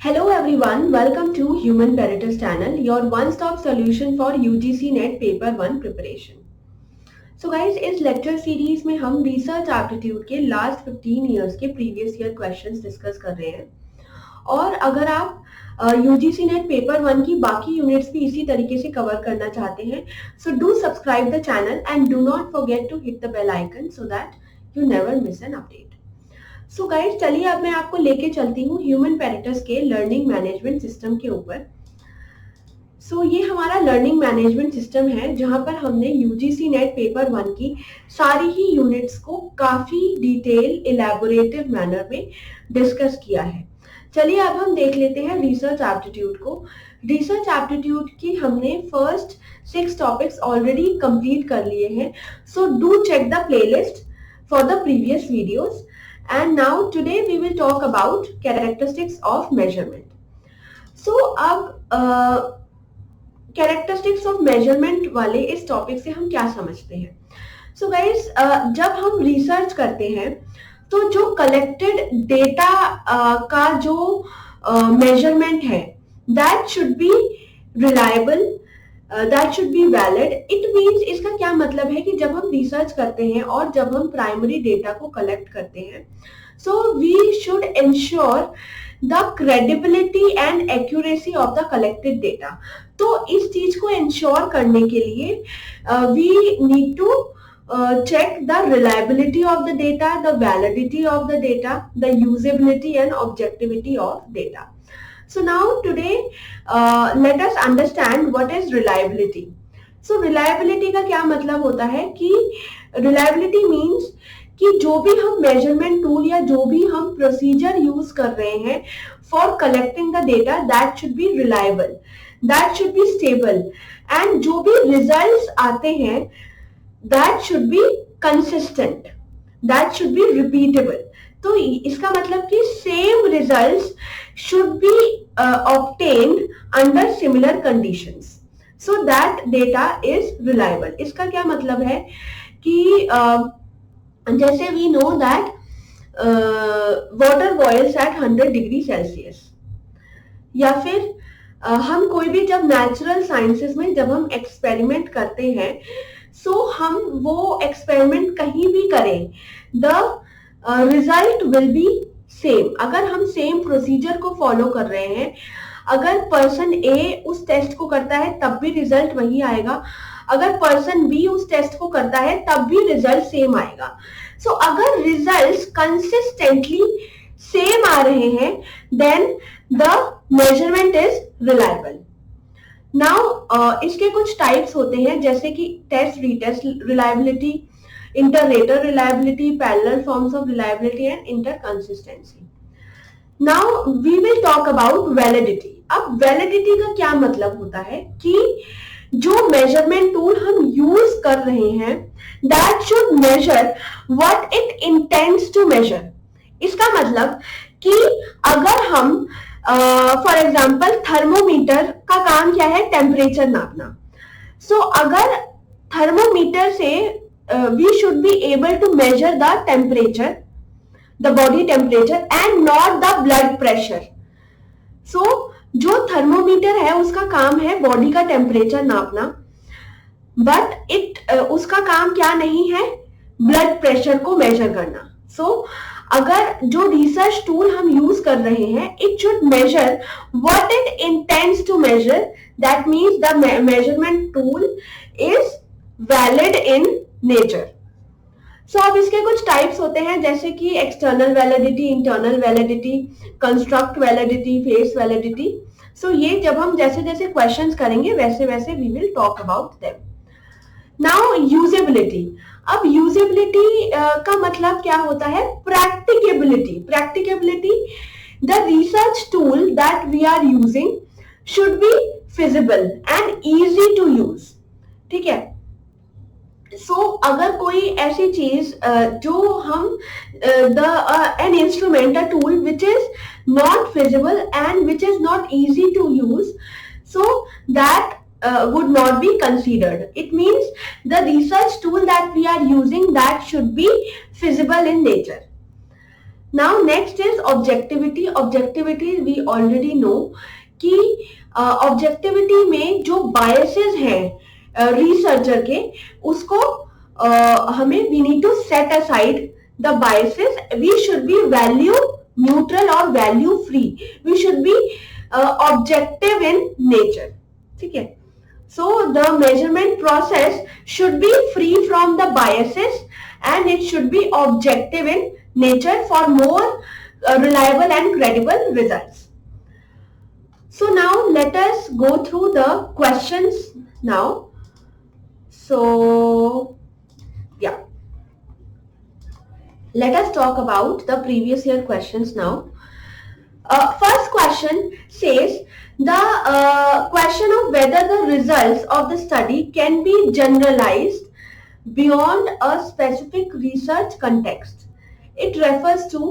Hello everyone, welcome to Human Predators channel, your one-stop solution for UGC NET Paper 1 preparation. So guys, इस lecture series में हम research aptitude के last 15 years के previous year questions discuss कर रहे हैं। और अगर आप UGC NET पेपर 1 की बाकी यूनिट्स भी इसी तरीके से कवर करना चाहते हैं, so do subscribe the channel and do not forget to hit the bell icon so that you never miss an update. So guys, चलिए अब मैं आपको लेके चलती हूँ ह्यूमन पैरेटस के लर्निंग मैनेजमेंट सिस्टम के ऊपर। सो ये हमारा लर्निंग मैनेजमेंट सिस्टम है जहां पर हमने UGC NET पेपर 1 की सारी ही यूनिट्स को काफी डिटेल इलेबोरेटिव मैनर में डिस्कस किया है। चलिए अब हम देख लेते हैं रिसर्च एप्टीट्यूड को। रिसर्च एप्टीट्यूड की हमने फर्स्ट 6 टॉपिक्स ऑलरेडी कंप्लीट कर लिए हैं, so do check the playlist for the previous videos. And now today we will talk about characteristics of measurement. So अब characteristics of measurement वाले इस topic से हम क्या समझते हैं? So guys, जब हम रिसर्च करते हैं तो जो कलेक्टेड डेटा का जो मेजरमेंट है that should be reliable, that should be valid. It means इसका क्या मतलब है कि जब हम रिसर्च करते हैं और जब हम प्राइमरी डेटा को कलेक्ट करते हैं, so we should ensure the credibility and accuracy of the collected data. तो इस चीज को इंश्योर करने के लिए we need to check the reliability of the data, the validity of the data, the usability and objectivity of data. So now today let us understand what is reliability. So reliability का क्या मतलब होता है कि reliability means कि जो भी हम measurement tool या जो भी हम procedure use कर रहे हैं for collecting the data, that should be reliable, that should be stable, and जो भी results आते हैं that should be consistent, that should be repeatable. तो इसका मतलब कि same results should be obtained under similar conditions so that data is reliable. इसका क्या मतलब है कि जैसे we know that water boils at 100 degree Celsius, या फिर हम कोई भी जब नेचुरल साइंसेस में जब हम एक्सपेरिमेंट करते हैं, सो हम वो एक्सपेरिमेंट कहीं भी करें, the result will be same. अगर हम सेम प्रोसीजर को फॉलो कर रहे हैं, अगर पर्सन ए उस टेस्ट को करता है तब भी रिजल्ट वही आएगा, अगर पर्सन बी उस टेस्ट को करता है तब भी रिजल्ट सेम आएगा। सो अगर रिजल्ट्स कंसिस्टेंटली सेम आ रहे हैं, then the measurement is reliable. Now इसके कुछ टाइप्स होते हैं, जैसे कि test, retest reliability, inter-rater reliability, parallel forms of reliability and inter-consistency. Now we will talk about validity. अब validity का क्या मतलब होता है कि जो measurement tool हम use कर रहे हैं, that should measure what it intends to measure. इसका मतलब कि अगर हम for example थर्मोमीटर का काम क्या है, टेम्परेचर नापना। So अगर थर्मोमीटर से we should be able to measure the temperature, the body temperature and not the blood pressure. So जो थर्मोमीटर है उसका काम है बॉडी का टेम्परेचर नापना, बट उसका काम क्या नहीं है, ब्लड प्रेशर को मेजर करना। So अगर जो रिसर्च टूल हम यूज कर रहे हैं, it should measure what it intends to measure. That means the measurement tool is valid in nature. So अब इसके कुछ टाइप्स होते हैं, जैसे कि external validity, internal validity, construct validity, face validity. So ये जब हम जैसे जैसे क्वेश्चंस करेंगे वैसे वैसे we will talk about them. Now usability. अब यूजेबिलिटी का मतलब क्या होता है, practicability. Practicability, the research tool that we are using should be feasible and easy to use. ठीक है। सो अगर कोई ऐसी चीज जो हम an instrument, a tool which is not feasible and which is not easy to use, so that would not be considered. It means the research tool that we are using, that should be feasible in nature. Now next is objectivity. Objectivity we already know कि objectivity में जो biases हैं researcher के, उसको हमें we need to set aside the biases. We should be value neutral और value free. We should be objective in nature. ठीक है. So the measurement process should be free from the biases and it should be objective in nature for more reliable and credible results. So now let us go through the questions now. So yeah, let us talk about the previous year questions now. First question says the question of whether the results of the study can be generalized beyond a specific research context. It refers to,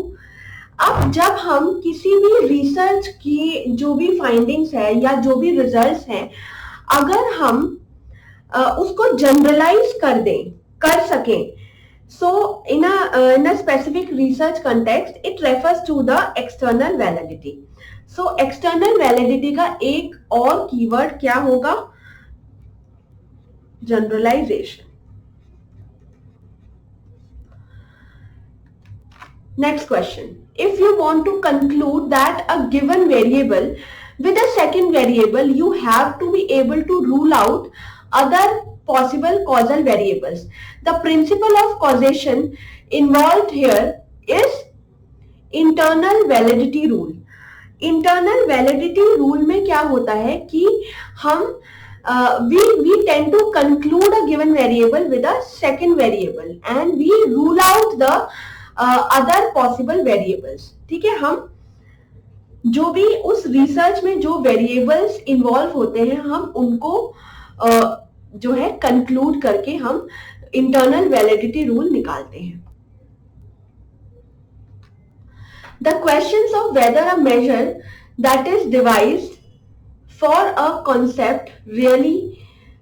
अब जब हम किसी भी research की जो भी findings है या जो भी रिजल्ट्स हैं, अगर हम उसको जनरलाइज कर सकें, so in a specific research context it refers to the external validity. So external validity का एक और कीवर्ड क्या होगा? Generalisation. Next question. If you want to conclude that a given variable with a second variable, you have to be able to rule out other possible causal variables. The principle of causation involved here is internal validity rule. Internal validity rule में क्या होता है कि हम we tend to conclude a given variable with a second variable and we rule out the other possible variables. ठीक है. हम जो भी उस रिसर्च में जो वेरिएबल्स इन्वॉल्व होते हैं, हम उनको जो है कंक्लूड करके हम इंटरनल वैलिडिटी रूल निकालते हैं. The questions of whether a measure that is devised for a concept really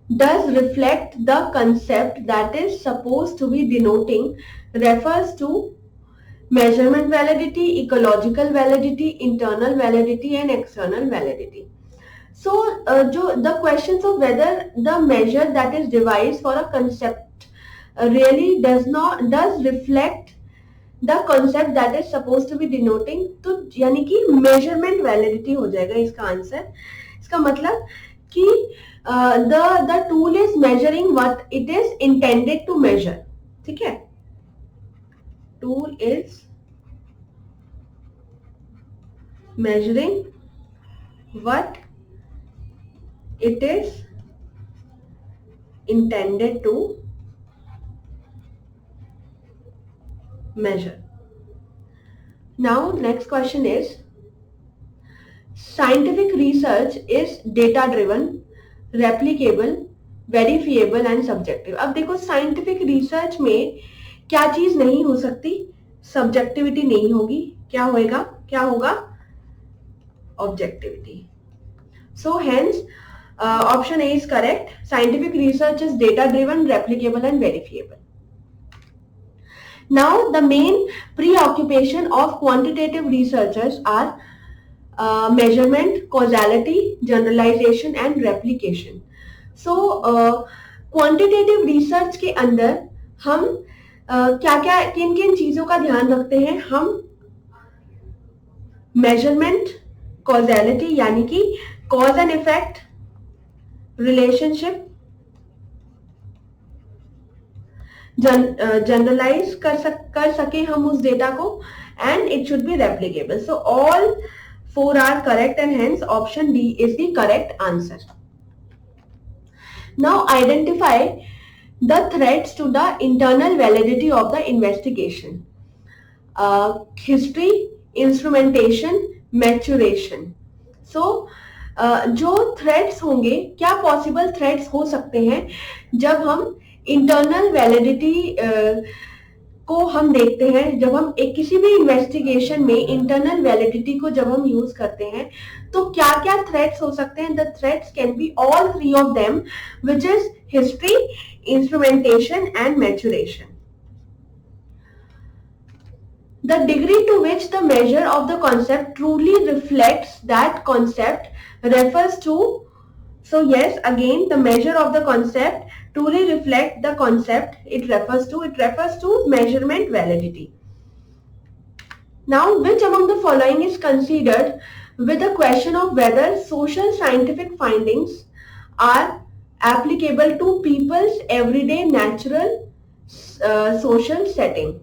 does reflect the concept that is supposed to be denoting refers to measurement validity, ecological validity, internal validity and external validity. So the questions of whether the measure that is devised for a concept really does reflect the concept that is supposed to be denoting, तो यानी कि measurement validity हो जाएगा इसका answer. इसका मतलब कि the tool is measuring what it is intended to measure. ठीक है. Tool is measuring what it is intended to measure. Now next question is, scientific research is data driven, replicable, verifiable and subjective. अब देखो scientific research में क्या चीज नहीं हो सकती? Subjectivity नहीं होगी. क्या होगा? Objectivity. So hence option A is correct. Scientific research is data driven, replicable and verifiable. Now the main preoccupation of quantitative researchers are measurement, causality, generalization and replication. So quantitative research के अंदर हम किन चीजों का ध्यान रखते हैं? हम measurement, causality यानी कि cause and effect relationship, generalize कर सके हम उस डेटा को, and it should be replicable. So all 4 are correct and hence option D is the correct answer. Now identify the threats to the internal validity of the investigation. History, instrumentation, maturation. So जो threats होंगे, क्या possible threats हो सकते हैं जब हम internal validity को हम देखते हैं, जब हम किसी भी इन्वेस्टिगेशन में इंटरनल वैलिडिटी को जब हम यूज करते हैं, तो क्या क्या थ्रेट्स हो सकते हैं? The threats can be all 3 of them, which is history, instrumentation and maturation. The degree to which the measure of the concept truly reflects that concept refers to, so yes, again the measure of the concept truly reflect the concept it refers to measurement validity. Now, which among the following is considered with the question of whether social scientific findings are applicable to people's everyday natural social setting?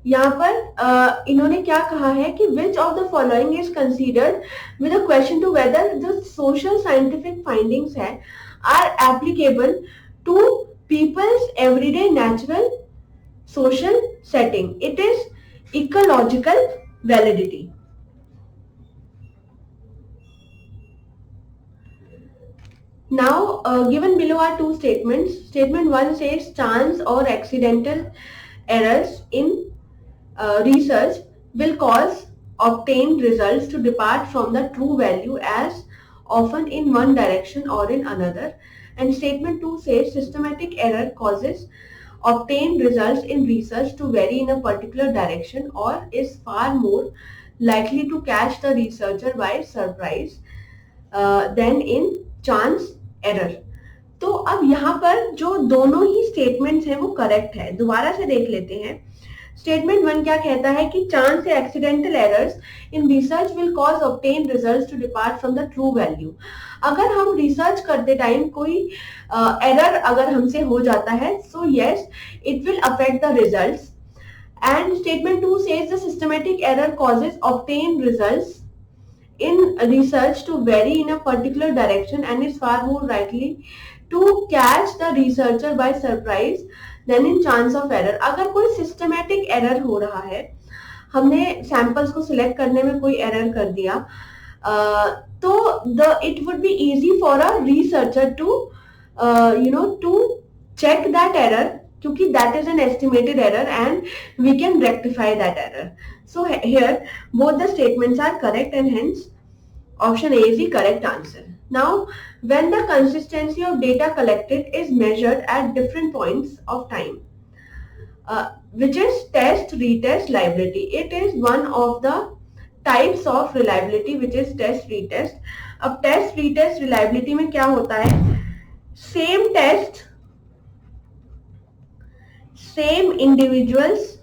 यहाँ पर इन्होंने क्या कहा है कि which of the following is considered with a question to whether the social scientific findings है are applicable to people's everyday natural social setting. It is ecological validity. Now, given below are two statements. Statement 1 says chance or accidental errors in research will cause obtained results to depart from the true value as often in one direction or in another. And statement 2 says systematic error causes obtained results in research to vary in a particular direction or is far more likely to catch the researcher by surprise than in chance error. तो अब यहाँ पर जो दोनों ही statements हैं वो correct है. दोबारा से देख लेते हैं. स्टेटमेंट 1 क्या कहता है कि चांस या accidental errors in research will cause obtain results to depart from the true value. अगर हम रिसर्च करते टाइम कोई एरर अगर हमसे हो जाता है, so yes it will affect the results. And statement 2 says the systematic error causes obtain results in research to vary in a particular direction and is far more likely to catch the researcher by surprise than in chance of error. अगर कोई systematic error हो रहा है, हमने samples को select करने में कोई error कर दिया, तो it would be easy for a researcher to check that error, क्योंकि that is an estimated error and we can rectify that error. So here both the statements are correct and hence option A is the correct answer. Now, when the consistency of data collected is measured at different points of time, which is test, retest, reliability. It is one of the types of reliability which is test, retest. अब test, retest, reliability में क्या होता है? Same test, same individuals,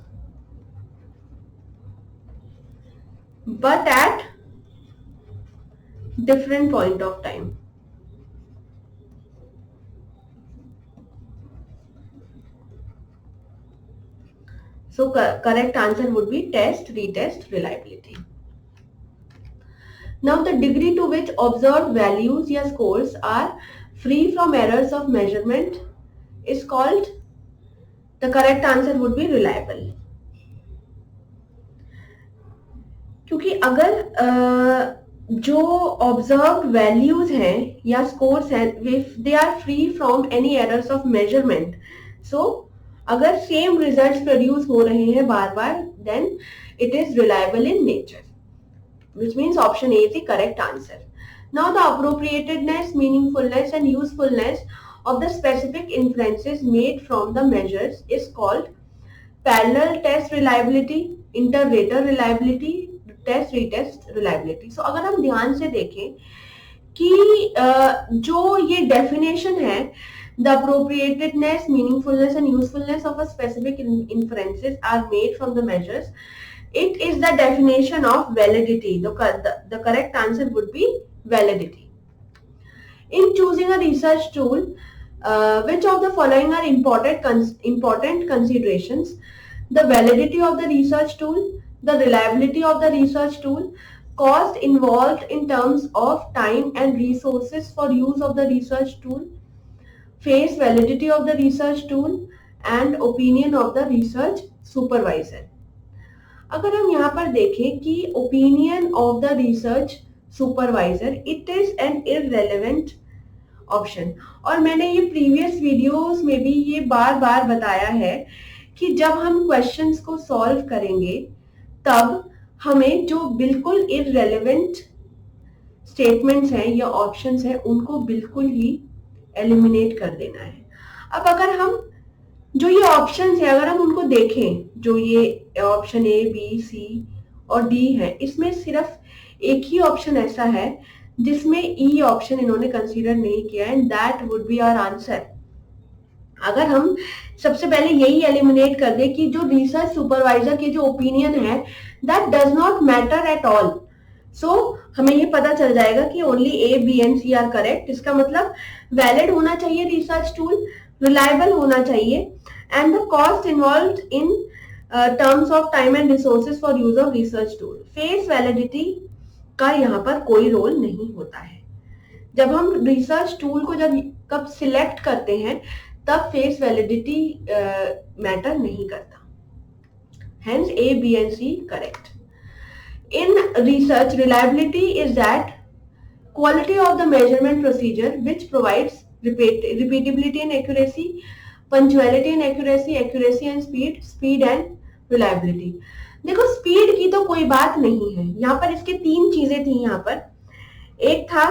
but at different point of time. So correct answer would be test, retest, reliability. Now the degree to which observed values या scores are free from errors of measurement is called, the correct answer would be reliable. क्योंकि अगर जो observed values हैं या scores हैं, if they are free from any errors of measurement, so अगर same results produce हो रहे हैं बार बार, then it is reliable in nature, which means option A is the correct answer. Now the appropriatedness, meaningfulness and usefulness of the specific inferences made from the measures is called parallel test reliability, inter-rater reliability, test retest reliability. So अगर हम ध्यान से देखें कि जो ये definition है, the appropriatedness, meaningfulness and usefulness of a specific inferences are made from the measures, it is the definition of validity. The correct answer would be validity. In choosing a research tool, which of the following are important considerations? The validity of the research tool, the reliability of the research tool, cost involved in terms of time and resources for use of the research tool, face validity of the research tool, and opinion of the research supervisor. अगर हम यहाँ पर देखें कि opinion of the research supervisor, it is an irrelevant option. और मैंने ये previous videos में भी ये बार बार बताया है कि जब हम क्वेश्चंस को सॉल्व करेंगे तब हमें जो बिल्कुल इररेलेवेंट स्टेटमेंट्स हैं या ऑप्शंस हैं उनको बिल्कुल ही एलिमिनेट कर देना है. अब अगर हम जो ये ऑप्शंस है अगर हम उनको देखें, जो ये ऑप्शन ए बी सी और डी है, इसमें सिर्फ एक ही ऑप्शन ऐसा है जिसमें ई ऑप्शन इन्होंने कंसीडर नहीं किया है, and that would be our answer. अगर हम सबसे पहले यही एलिमिनेट कर दे कि जो रिसर्च सुपरवाइजर के जो ओपिनियन है that does not matter at all, so हमें ये पता चल जाएगा कि only A B and C are correct. इसका मतलब वैलिड होना चाहिए रिसर्च टूल, रिलायबल होना चाहिए, and the cost involve in terms of time and resources for use of research tool. Face validity का यहाँ पर कोई रोल नहीं होता है। जब हम रिसर्च टूल को कब सिलेक्ट करते हैं तब फेस वैलिडिटी मैटर नहीं करता। Hence A, B and C correct. In research, reliability is that quality of the measurement procedure which provides repeatability and accuracy, punctuality and accuracy, accuracy and speed, speed and reliability. देखो speed की तो कोई बात नहीं है, यहाँ पर इसके तीन चीजें थी। यहाँ पर एक था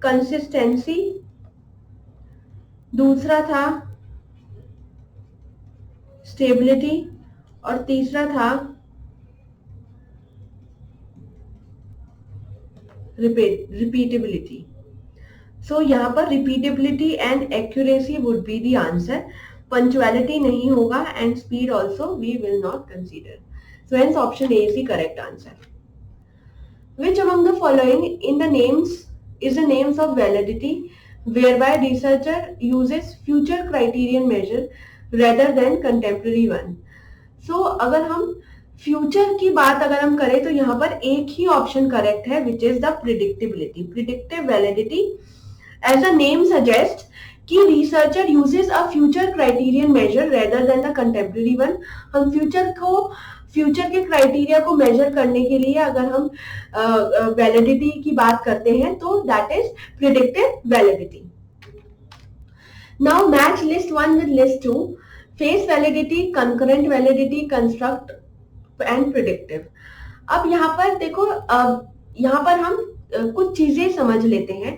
कंसिस्टेंसी, दूसरा था स्टेबिलिटी और तीसरा था रिपीटेबिलिटी। सो यहाँ पर repeatability and accuracy would be the answer. Punctuality नहीं होगा and speed also we will not consider. So hence option A is the correct answer. Which among the following in the names is the names of validity whereby researcher uses future criterion measure rather than contemporary one? So अगर हम future की बात अगर हम करें तो यहाँ पर एक ही ऑप्शन करेक्ट है which is the predictability. Predictive validity as a name suggest कि researcher uses a future criterion measure rather than the contemporary one. हम फ्यूचर के क्राइटेरिया को मेजर करने के लिए अगर हम वैलिडिटी की बात करते हैं तो that is predictive validity. Now match list one with list two. Face validity, concurrent validity, construct and predictive. अब यहाँ पर देखो, यहाँ पर हम कुछ चीजें समझ लेते हैं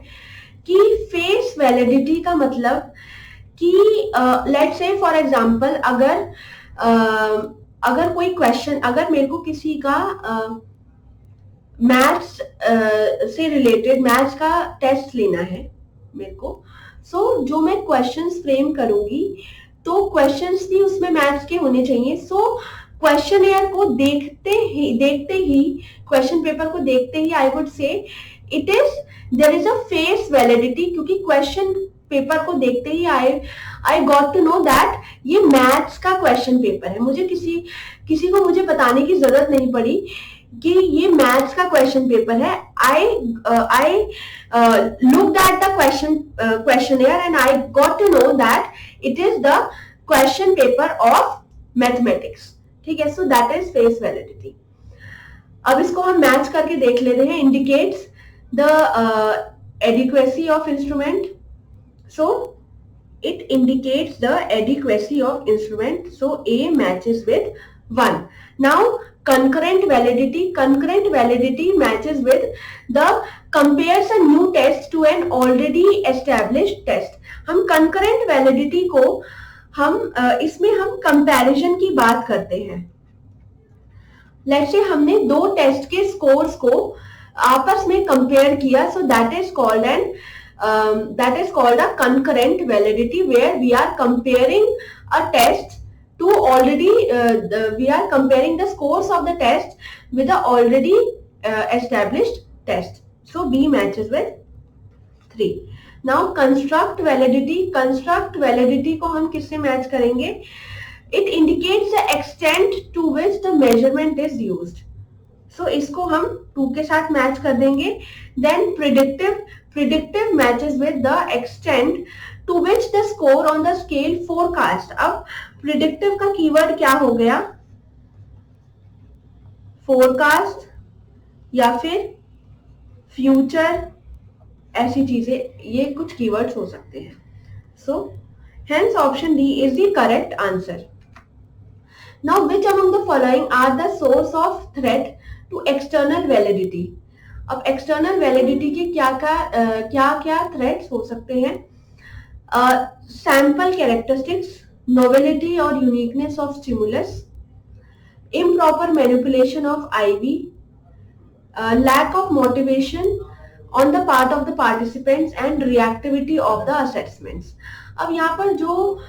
कि फेस वैलिडिटी का मतलब कि लेट्स से फॉर एग्जांपल अगर कोई क्वेश्चन, अगर मेरे को किसी का मैथ्स से रिलेटेड मैथ्स का टेस्ट लेना है मेरे को, सो जो मैं क्वेश्चंस फ्रेम करूंगी तो क्वेश्चंस भी उसमें मैथ्स के होने चाहिए। सो क्वेश्चनएयर को देखते ही क्वेश्चन पेपर को देखते ही I would say it is there is a face validity, क्योंकि क्वेश्चन पेपर को देखते ही I got to know that ये मैथ्स का क्वेश्चन पेपर है। मुझे किसी को मुझे बताने की जरूरत नहीं पड़ी कि ये मैथ्स का क्वेश्चन पेपर है। I looked at the questionnaire and I got to know that it is the question paper of mathematics. ठीक है, so that is face validity. अब इसको हम मैच करके देख लेते हैं। Indicates the adequacy of instrument, so it indicates the adequacy of instrument, so A matches with 1. Now concurrent validity matches with the compares a new test to an already established test. हम concurrent validity को इसमें हम comparison की बात करते हैं। Let's say हमने दो टेस्ट के स्कोर्स को आपस में कंपेयर किया, सो that is called a concurrent validity, where we are comparing a test to already we are comparing the scores of the test with the already established test. So B matches with 3. Now construct validity को हम किससे match करेंगे? It indicates the extent to which the measurement is used. So इसको हम 2 के साथ match कर देंगे। Then predictive matches with the extent to which the score on the scale forecast. अब predictive का कीवर्ड क्या हो गया? forecast या फिर future, ऐसी चीजें, ये कुछ कीवर्ड्स हो सकते हैं। So hence option D is the correct answer. Now which among the following are the source of threat to external validity? अब एक्सटर्नल वैलिडिटी के क्या क्या थ्रेट्स हो सकते हैं? Sample characteristics, novelty or uniqueness of stimulus, improper manipulation of IV, lack of motivation on the part of the participants and reactivity of the assessments. अब यहाँ पर जो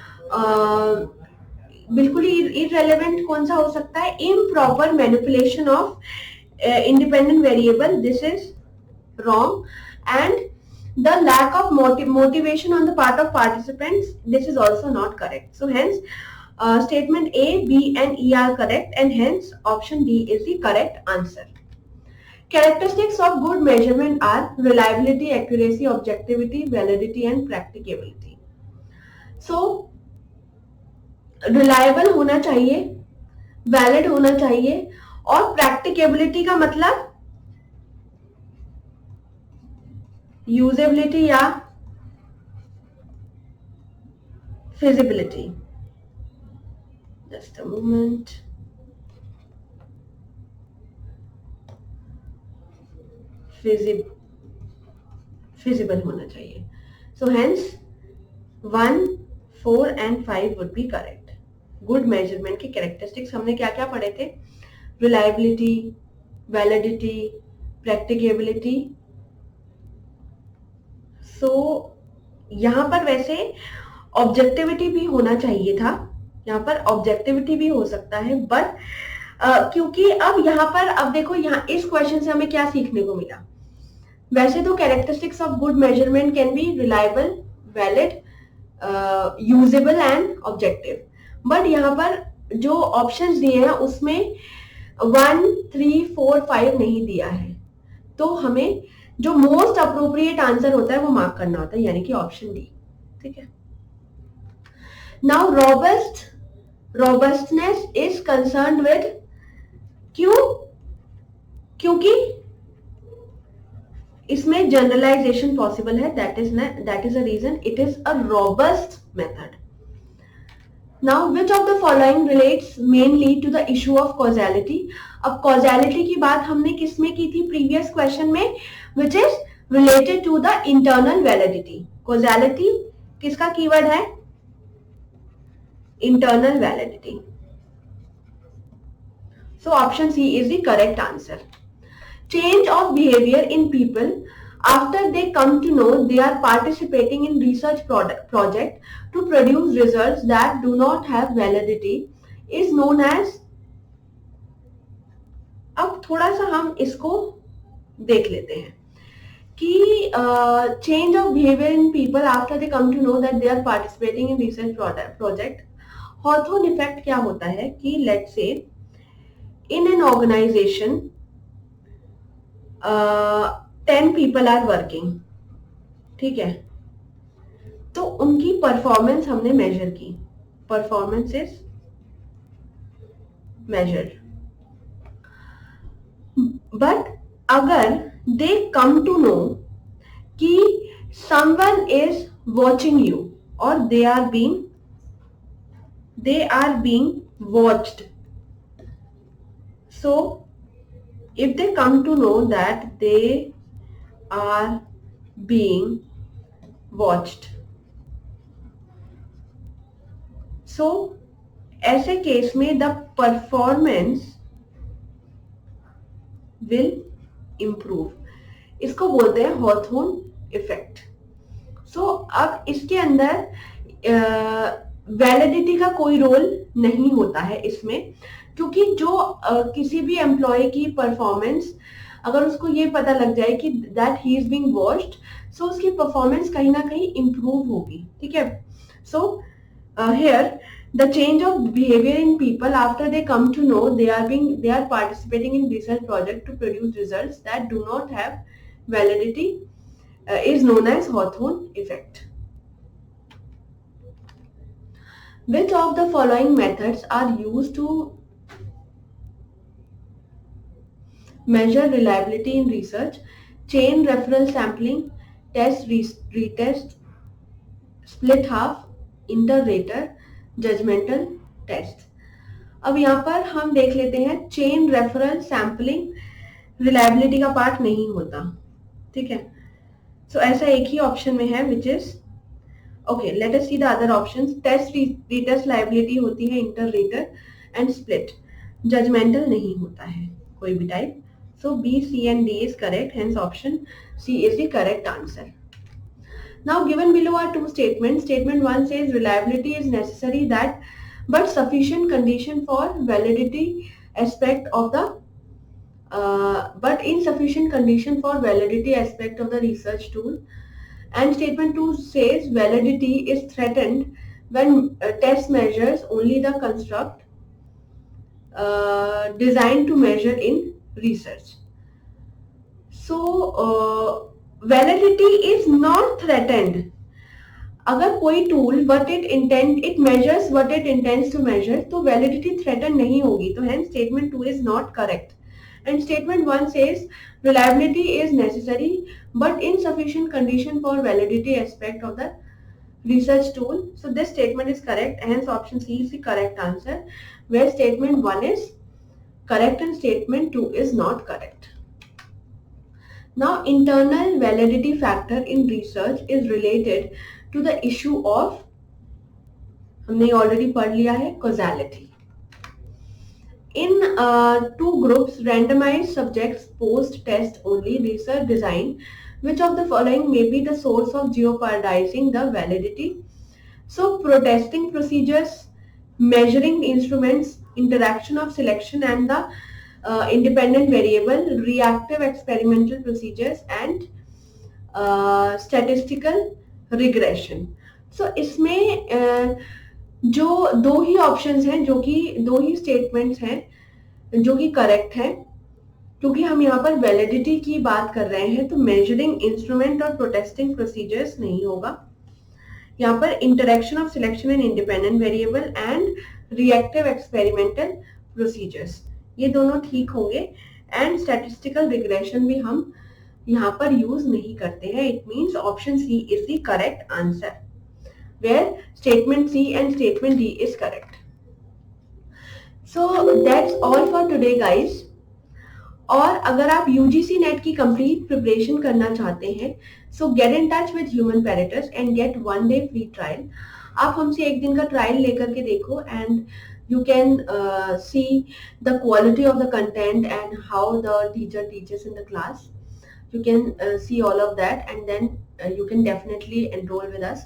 बिल्कुल ही irrelevant कौन सा हो सकता है? improper manipulation of independent variable, this is wrong, and the lack of motivation on the part of participants, this is also not correct. So hence statement A, B and E are correct, and hence option D is the correct answer. Characteristics of good measurement are reliability, accuracy, objectivity, validity and practicability. So reliable होना चाहिए, valid होना चाहिए, और practicability का मतलब usability या feasibility. Just a moment. Feasible होना चाहिए. So hence 1, 4 and 5 would be correct. Good measurement के characteristics हमने क्या क्या पढ़े थे? Reliability, validity, practicability. So यहाँ पर वैसे objectivity भी होना चाहिए था, यहाँ पर objectivity भी हो सकता है, but क्योंकि अब यहाँ पर अब देखो यहाँ इस क्वेश्चन से हमें क्या सीखने को मिला? वैसे तो characteristics of good measurement can be reliable, valid, usable and objective, but यहाँ पर जो ऑप्शंस दिए हैं उसमें 1, 3, 4, 5 नहीं दिया है, तो हमें जो मोस्ट अप्रोप्रिएट आंसर होता है वो मार्क करना होता है, यानी कि ऑप्शन डी. ठीक है. Now robustness is concerned with, क्यों? क्योंकि इसमें जनरलाइजेशन पॉसिबल है, that is a reason it is a robust method. Now which of the following relates mainly to the issue of causality. अब कॉजेलिटी की बात हमने किसमें की थी प्रीवियस क्वेश्चन में, which is related to the internal validity. Causality किसका keyword है? Internal validity. So option C is the correct answer. Change of behavior in people after they come to know they are participating in research project to produce results that do not have validity is known as. अब थोड़ा सा हम इसको देख लेते हैं कि change of behavior in people after they come to know that they are participating in research project. Hawthorne effect क्या होता है कि let's say in an organization 10 people are working, ठीक है, तो उनकी परफॉर्मेंस हमने मेजर की, परफॉर्मेंस इज मेजर्ड, बट अगर दे कम टू नो कि समवन इज वॉचिंग यू और they are being watched. So, if they come to know that they are being watched, so ऐसे केस में the performance will improve. इसको बोलते हैं Hawthorne effect. So अब इसके अंदर वैलिडिटी का कोई रोल नहीं होता है इसमें, क्योंकि जो किसी भी एम्प्लॉय की परफॉर्मेंस अगर उसको ये पता लग जाए कि that he is being watched, so उसकी परफॉर्मेंस कहीं ना कहीं इंप्रूव होगी. ठीक है. So here the change of behaviour in people after they come to know they are participating in research project to produce results that do not have validity is known as Hawthorne effect. Which of the following methods are used to measure reliability in research? Chain referral sampling, test retest, split half, inter-rater, judgmental test. अब यहाँ पर हम देख लेते हैं chain referral sampling reliability का part नहीं होता. ठीक है. सो ऐसा एक ही ऑप्शन में है which is okay, let us see the other options. Test retest liability होती है inter rater and split. Judgmental नहीं होता है कोई भी type. So B, C and D is correct. Hence option C is the correct answer. Now given below are two statements. Statement 1 says reliability is necessary that but sufficient condition for validity aspect of the but insufficient condition for validity aspect of the research tool. And statement 2 says validity is threatened when test measures only the construct designed to measure in research. So validity is not threatened. अगर कोई tool it measures what it intends to measure, तो validity threatened नहीं होगी. तो hence statement 2 is not correct. And statement 1 says reliability is necessary but insufficient condition for validity aspect of the research tool. So this statement is correct. Hence option C is the correct answer, where statement 1 is correct and statement 2 is not correct. Now internal validity factor in research is related to the issue of, हमने already पढ़ लिया है, causality. In two groups, randomized subjects post-test only research design. Which of the following may be the source of jeopardizing the validity? So protesting procedures, measuring instruments, interaction of selection and the independent variable, reactive experimental procedures and statistical regression. So इसमें जो दो ही options हैं, जो कि दो ही statements हैं जो कि करेक्ट है, क्योंकि हम यहाँ पर वैलिडिटी की बात कर रहे हैं, तो मेजरिंग इंस्ट्रूमेंट और प्रोटेस्टिंग प्रोसीजर्स नहीं होगा. यहाँ पर interaction of selection and independent variable and reactive experimental procedures, ये दोनों ठीक होंगे. एंड स्टैटिस्टिकल रिग्रेशन भी हम यहाँ पर यूज नहीं करते हैं. It means option C is the correct answer, where statement C and statement D is correct. So that's all for today guys. और अगर आप UGC नेट की कंप्लीट प्रिपरेशन करना चाहते हैं, so get in touch with Human Paratus and get 1 day free trial. आप हमसे एक दिन का ट्रायल लेकर के देखो and you can see the quality of the content and how the teacher teaches in the class. You can see all of that and then you can definitely enroll with us.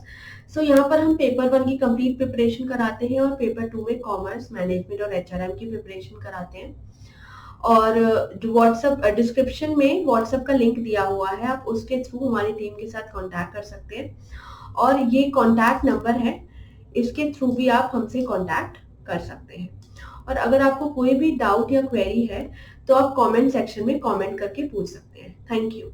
So यहाँ पर हम paper 1 की complete preparation कराते हैं और paper 2 में commerce, management और HRM की प्रिपरेशन कराते हैं. और व्हाट्सएप डिस्क्रिप्शन में व्हाट्सएप का लिंक दिया हुआ है, आप उसके थ्रू हमारी टीम के साथ कांटेक्ट कर सकते हैं. और ये कांटेक्ट नंबर है, इसके थ्रू भी आप हमसे कांटेक्ट कर सकते हैं. और अगर आपको कोई भी डाउट या क्वेरी है तो आप कमेंट सेक्शन में कमेंट करके पूछ सकते हैं. Thank you.